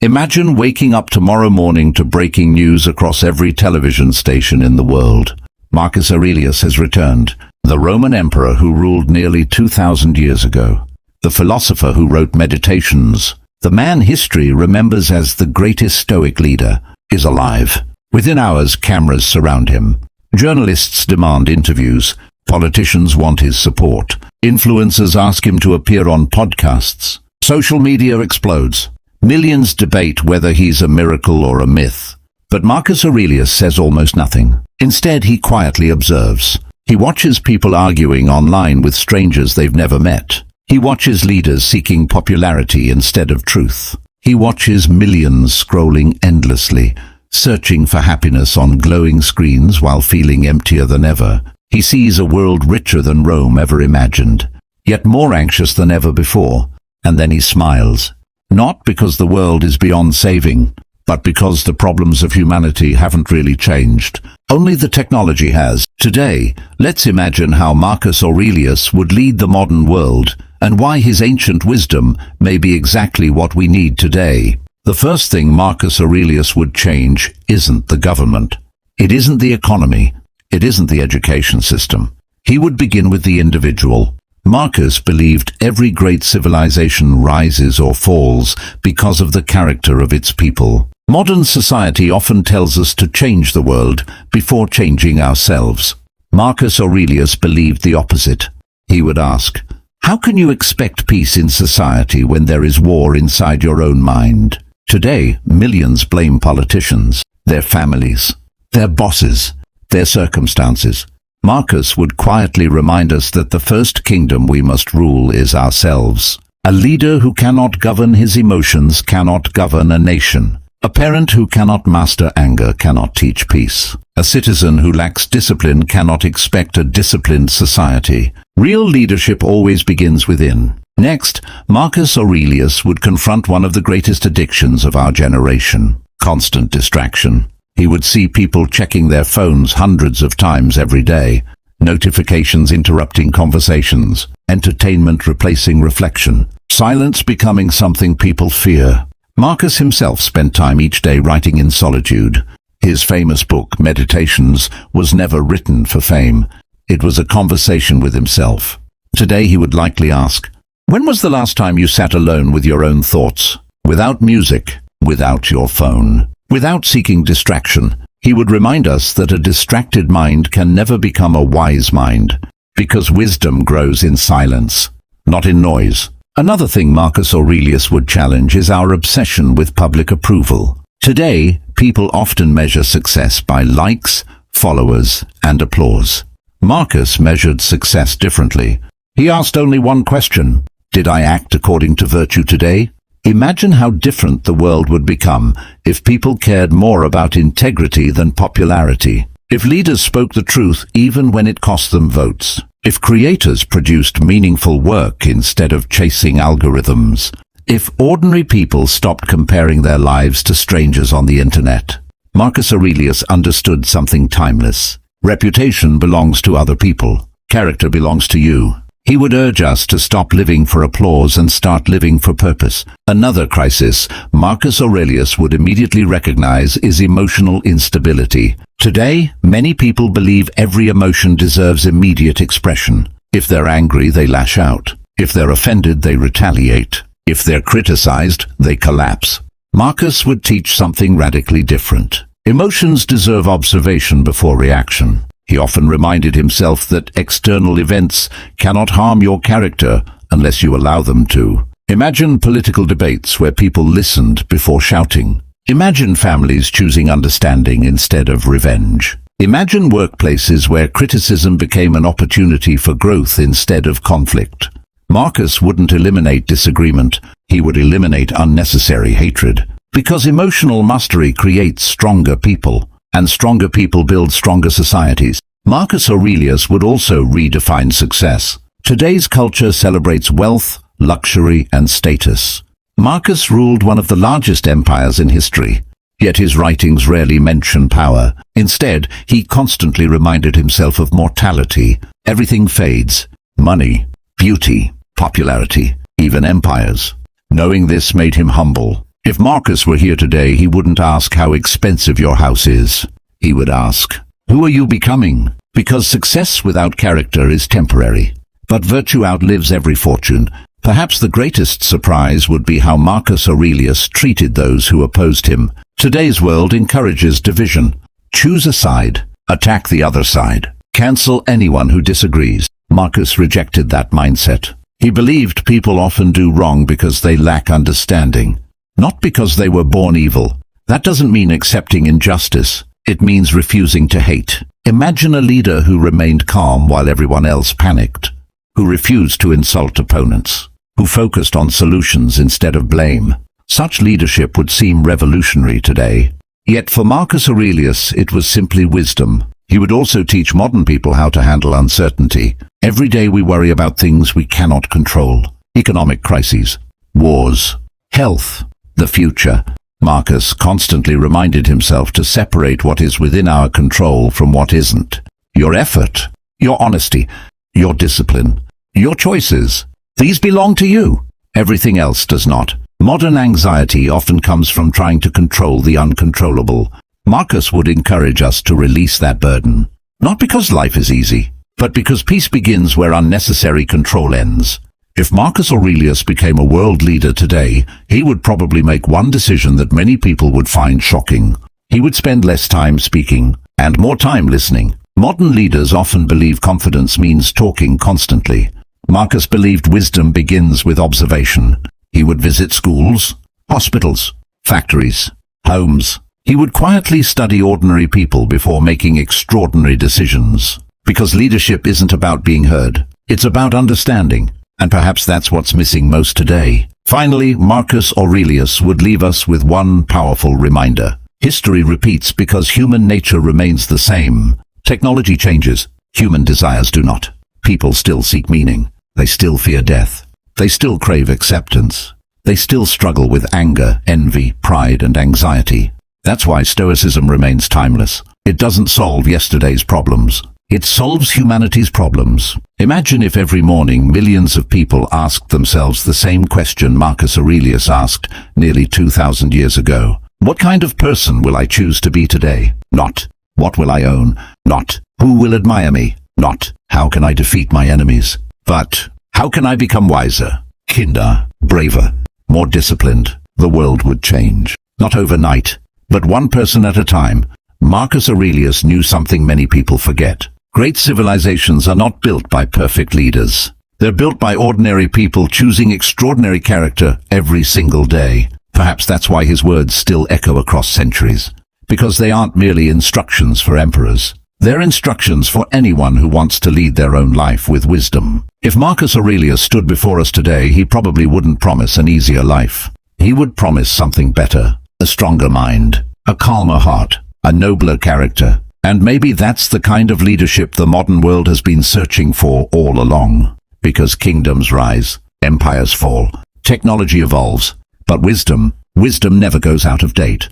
Imagine waking up tomorrow morning to breaking news across every television station in the world. Marcus Aurelius has returned, the Roman emperor who ruled nearly 2,000 years ago, the philosopher who wrote Meditations, the man history remembers as the greatest Stoic leader, is alive. Within hours, cameras surround him. Journalists demand interviews. Politicians want his support. Influencers ask him to appear on podcasts. Social media explodes. Millions debate whether he's a miracle or a myth. But Marcus Aurelius says almost nothing. Instead, he quietly observes. He watches people arguing online with strangers they've never met. He watches leaders seeking popularity instead of truth. He watches millions scrolling endlessly, searching for happiness on glowing screens while feeling emptier than ever. He sees a world richer than Rome ever imagined, yet more anxious than ever before. And then he smiles. Not because the world is beyond saving, but because the problems of humanity haven't really changed. Only the technology has. Today, let's imagine how Marcus Aurelius would lead the modern world, and why his ancient wisdom may be exactly what we need today. The first thing Marcus Aurelius would change isn't the government. It isn't the economy. It isn't the education system. He would begin with the individual. Marcus believed every great civilization rises or falls because of the character of its people. Modern society often tells us to change the world before changing ourselves. Marcus Aurelius believed the opposite. He would ask, how can you expect peace in society when there is war inside your own mind? Today, millions blame politicians, their families, their bosses, their circumstances. Marcus would quietly remind us that the first kingdom we must rule is ourselves. A leader who cannot govern his emotions cannot govern a nation. A parent who cannot master anger cannot teach peace. A citizen who lacks discipline cannot expect a disciplined society. Real leadership always begins within. Next, Marcus Aurelius would confront one of the greatest addictions of our generation: constant distraction. He would see people checking their phones hundreds of times every day, notifications interrupting conversations, entertainment replacing reflection, silence becoming something people fear. Marcus himself spent time each day writing in solitude. His famous book, Meditations, was never written for fame. It was a conversation with himself. Today he would likely ask, when was the last time you sat alone with your own thoughts? Without music, without your phone, without seeking distraction. He would remind us that a distracted mind can never become a wise mind, because wisdom grows in silence, not in noise. Another thing Marcus Aurelius would challenge is our obsession with public approval. Today, people often measure success by likes, followers, and applause. Marcus measured success differently. He asked only one question: did I act according to virtue today? Imagine how different the world would become if people cared more about integrity than popularity. If leaders spoke the truth even when it cost them votes. If creators produced meaningful work instead of chasing algorithms. If ordinary people stopped comparing their lives to strangers on the internet. Marcus Aurelius understood something timeless. Reputation belongs to other people. Character belongs to you. He would urge us to stop living for applause and start living for purpose. Another crisis Marcus Aurelius would immediately recognize is emotional instability. Today, many people believe every emotion deserves immediate expression. If they're angry, they lash out. If they're offended, they retaliate. If they're criticized, they collapse. Marcus would teach something radically different. Emotions deserve observation before reaction. He often reminded himself that external events cannot harm your character unless you allow them to. Imagine political debates where people listened before shouting. Imagine families choosing understanding instead of revenge. Imagine workplaces where criticism became an opportunity for growth instead of conflict. Marcus wouldn't eliminate disagreement, he would eliminate unnecessary hatred. Because emotional mastery creates stronger people. And stronger people build stronger societies. Marcus Aurelius would also redefine success. Today's culture celebrates wealth, luxury, and status. Marcus ruled one of the largest empires in history, yet his writings rarely mention power. Instead, he constantly reminded himself of mortality. Everything fades: money, beauty, popularity, even empires. Knowing this made him humble. If Marcus were here today, he wouldn't ask how expensive your house is. He would ask, who are you becoming? Because success without character is temporary, but virtue outlives every fortune. Perhaps the greatest surprise would be how Marcus Aurelius treated those who opposed him. Today's world encourages division. Choose a side, attack the other side, cancel anyone who disagrees. Marcus rejected that mindset. He believed people often do wrong because they lack understanding, not because they were born evil. That doesn't mean accepting injustice. It means refusing to hate. Imagine a leader who remained calm while everyone else panicked, who refused to insult opponents, who focused on solutions instead of blame. Such leadership would seem revolutionary today. Yet for Marcus Aurelius, it was simply wisdom. He would also teach modern people how to handle uncertainty. Every day we worry about things we cannot control. Economic crises, wars, health, the future. Marcus constantly reminded himself to separate what is within our control from what isn't. Your effort, your honesty, your discipline, your choices, these belong to you. Everything else does not. Modern anxiety often comes from trying to control the uncontrollable. Marcus would encourage us to release that burden, not because life is easy, but because peace begins where unnecessary control ends. If Marcus Aurelius became a world leader today, he would probably make one decision that many people would find shocking. He would spend less time speaking and more time listening. Modern leaders often believe confidence means talking constantly. Marcus believed wisdom begins with observation. He would visit schools, hospitals, factories, homes. He would quietly study ordinary people before making extraordinary decisions. Because leadership isn't about being heard, it's about understanding. And perhaps that's what's missing most today. Finally, Marcus Aurelius would leave us with one powerful reminder. History repeats because human nature remains the same. Technology changes. Human desires do not. People still seek meaning. They still fear death. They still crave acceptance. They still struggle with anger, envy, pride, and anxiety. That's why Stoicism remains timeless. It doesn't solve yesterday's problems. It solves humanity's problems. Imagine if every morning millions of people asked themselves the same question Marcus Aurelius asked nearly 2,000 years ago. What kind of person will I choose to be today? Not, what will I own? Not, who will admire me? Not, how can I defeat my enemies? But, how can I become wiser, kinder, braver, more disciplined? The world would change. Not overnight, but one person at a time. Marcus Aurelius knew something many people forget. Great civilizations are not built by perfect leaders. They're built by ordinary people choosing extraordinary character every single day. Perhaps that's why his words still echo across centuries. Because they aren't merely instructions for emperors. They're instructions for anyone who wants to lead their own life with wisdom. If Marcus Aurelius stood before us today, he probably wouldn't promise an easier life. He would promise something better. A stronger mind, a calmer heart, a nobler character. And maybe that's the kind of leadership the modern world has been searching for all along. Because kingdoms rise, empires fall, technology evolves, but wisdom never goes out of date.